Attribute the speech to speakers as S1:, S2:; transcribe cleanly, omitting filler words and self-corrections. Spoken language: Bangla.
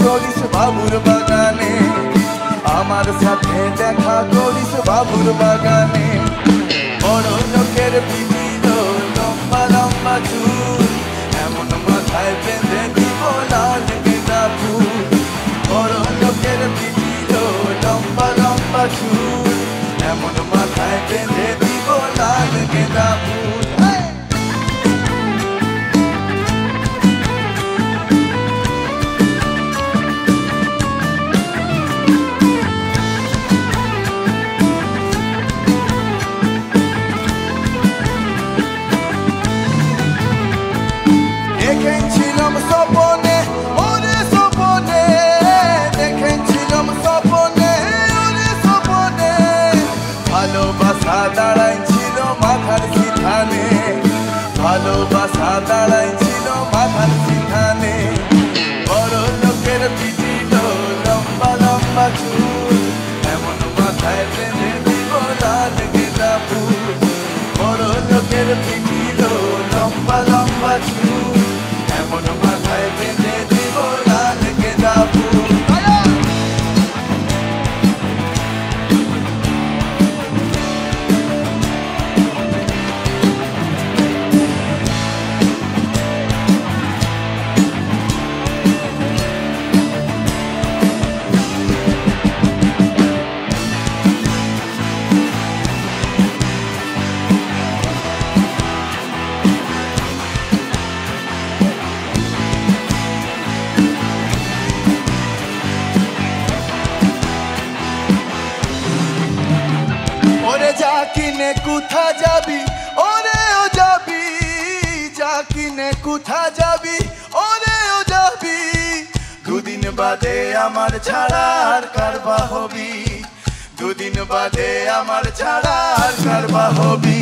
S1: করিস বাবুর বাগানে, আমার সাথে দেখা করিস বাবুর বাগানে। বড় লোকের বিভিন্ন লম্বা লম্বা চুল, এমন মাথায় বেঁধে দিব লাল গেঁদা ফুল। বড় লোকের বিভিন্ন লম্বা লম্বা চুল, এমন মাথায় বেঁধে দিব লাল গেঁদা ফুল। দেখেছিলাম স্বপনে ওরে স্বপনে, দেখেছিলাম স্বপনে ওরে স্বপনে, ভালোবাসা দাঁড়াইছিল মাথার সিথানে, ভালোবাসা দাঁড়াইছিল মাথার সিথানে। বড় লোকের পিটিল লম্বা লম্বা চুল, এমন মাথায় বেঁধে দিব লাল গেঁদা ফুল। বড় লোকের পিটিল লম্বা লম্বা চুল, এমন মাথায় বেঁধে দিব লাল গেঁদা ফুল। ওরে যা কিনে কোথা যাবি, ওরে ও যাবি, যা কিনে কোথা যাবি, ওরে ও যাবি। দুদিন বাদে আমার ছাড়া আর কারবা হবি, দুদিন বাদে আমার ছাড়া আর কারবা হবি।